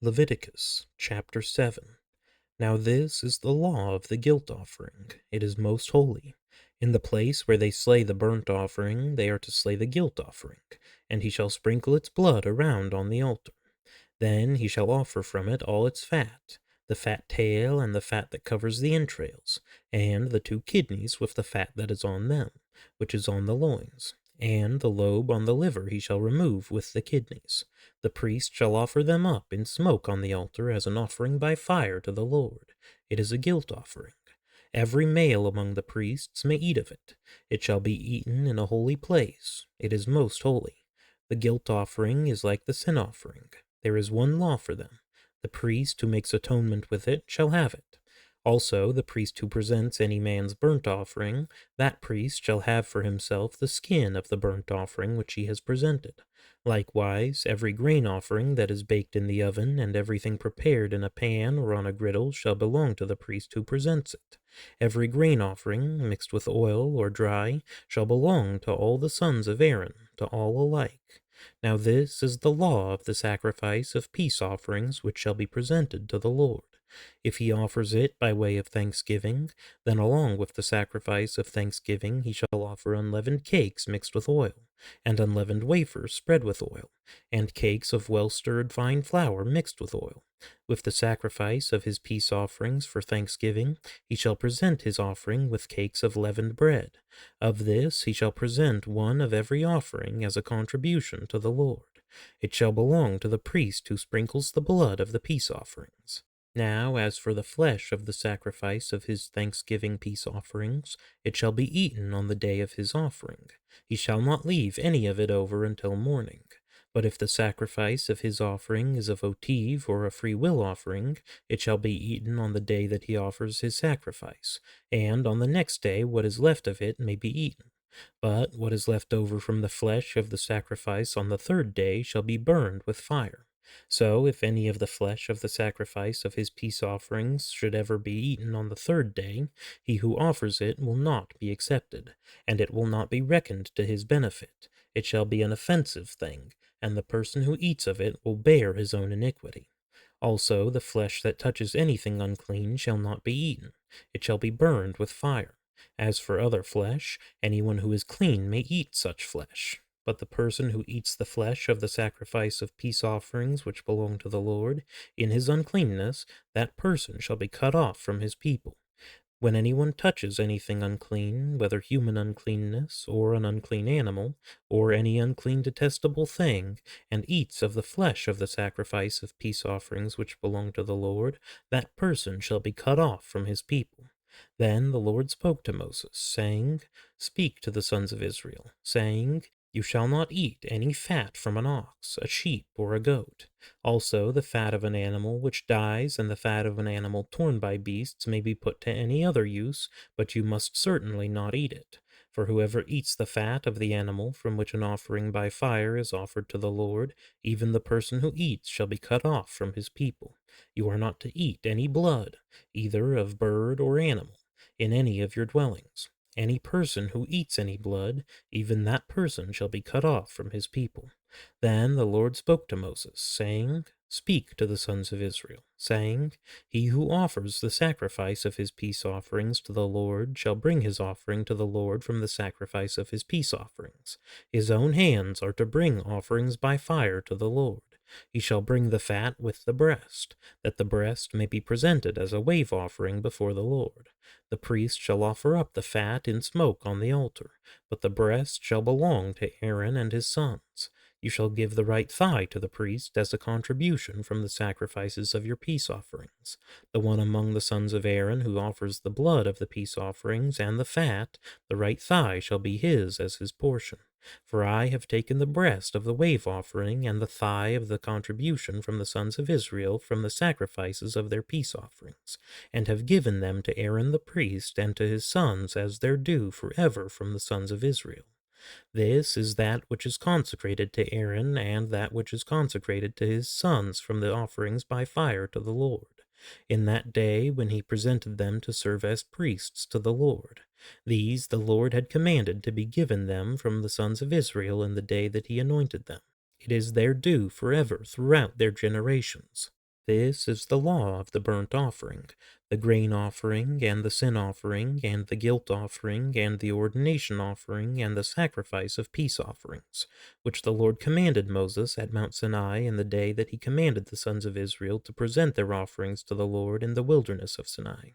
Leviticus chapter 7. Now this is the law of the guilt offering. It is most holy. In the place where they slay the burnt offering, they are to slay the guilt offering, and he shall sprinkle its blood around on the altar. Then he shall offer from it all its fat, the fat tail and the fat that covers the entrails, and the 2 kidneys with the fat that is on them, which is on the loins. And the lobe on the liver he shall remove with the kidneys. The priest shall offer them up in smoke on the altar as an offering by fire to the Lord. It is a guilt offering. Every male among the priests may eat of it. It shall be eaten in a holy place. It is most holy. The guilt offering is like the sin offering. There is one law for them. The priest who makes atonement with it shall have it. Also, the priest who presents any man's burnt offering, that priest shall have for himself the skin of the burnt offering which he has presented. Likewise, every grain offering that is baked in the oven, and everything prepared in a pan or on a griddle shall belong to the priest who presents it. Every grain offering, mixed with oil or dry, shall belong to all the sons of Aaron, to all alike. Now this is the law of the sacrifice of peace offerings which shall be presented to the Lord. If he offers it by way of thanksgiving, then along with the sacrifice of thanksgiving he shall offer unleavened cakes mixed with oil, and unleavened wafers spread with oil, and cakes of well-stirred fine flour mixed with oil. With the sacrifice of his peace offerings for thanksgiving, he shall present his offering with cakes of leavened bread. Of this he shall present one of every offering as a contribution to the Lord. It shall belong to the priest who sprinkles the blood of the peace offerings. Now, as for the flesh of the sacrifice of his thanksgiving peace offerings, it shall be eaten on the day of his offering. He shall not leave any of it over until morning. But if the sacrifice of his offering is a votive or a free will offering, it shall be eaten on the day that he offers his sacrifice, and on the next day what is left of it may be eaten. But what is left over from the flesh of the sacrifice on the 3rd day shall be burned with fire. So if any of the flesh of the sacrifice of his peace offerings should ever be eaten on the 3rd day, he who offers it will not be accepted, and it will not be reckoned to his benefit. It shall be an offensive thing, and the person who eats of it will bear his own iniquity. Also the flesh that touches anything unclean shall not be eaten. It shall be burned with fire. As for other flesh, anyone who is clean may eat such flesh. But the person who eats the flesh of the sacrifice of peace offerings which belong to the Lord, in his uncleanness, that person shall be cut off from his people. When anyone touches anything unclean, whether human uncleanness, or an unclean animal, or any unclean detestable thing, and eats of the flesh of the sacrifice of peace offerings which belong to the Lord, that person shall be cut off from his people. Then the Lord spoke to Moses, saying, Speak to the sons of Israel, saying, You shall not eat any fat from an ox, a sheep, or a goat. Also the fat of an animal which dies and the fat of an animal torn by beasts may be put to any other use, but you must certainly not eat it. For whoever eats the fat of the animal from which an offering by fire is offered to the Lord, even the person who eats shall be cut off from his people. You are not to eat any blood, either of bird or animal, in any of your dwellings. Any person who eats any blood, even that person shall be cut off from his people. Then the Lord spoke to Moses, saying, Speak to the sons of Israel, saying, He who offers the sacrifice of his peace offerings to the Lord shall bring his offering to the Lord from the sacrifice of his peace offerings. His own hands are to bring offerings by fire to the Lord. He shall bring the fat with the breast, that the breast may be presented as a wave offering before the Lord. The priest shall offer up the fat in smoke on the altar, but the breast shall belong to Aaron and his sons. You shall give the right thigh to the priest as a contribution from the sacrifices of your peace offerings. The one among the sons of Aaron who offers the blood of the peace offerings and the fat, the right thigh shall be his as his portion. For I have taken the breast of the wave offering and the thigh of the contribution from the sons of Israel from the sacrifices of their peace offerings, and have given them to Aaron the priest and to his sons as their due forever from the sons of Israel. This is that which is consecrated to Aaron, and that which is consecrated to his sons from the offerings by fire to the Lord, in that day when he presented them to serve as priests to the Lord. These the Lord had commanded to be given them from the sons of Israel in the day that he anointed them. It is their due forever throughout their generations. This is the law of the burnt offering, the grain offering, and the sin offering, and the guilt offering, and the ordination offering, and the sacrifice of peace offerings, which the Lord commanded Moses at Mount Sinai in the day that he commanded the sons of Israel to present their offerings to the Lord in the wilderness of Sinai.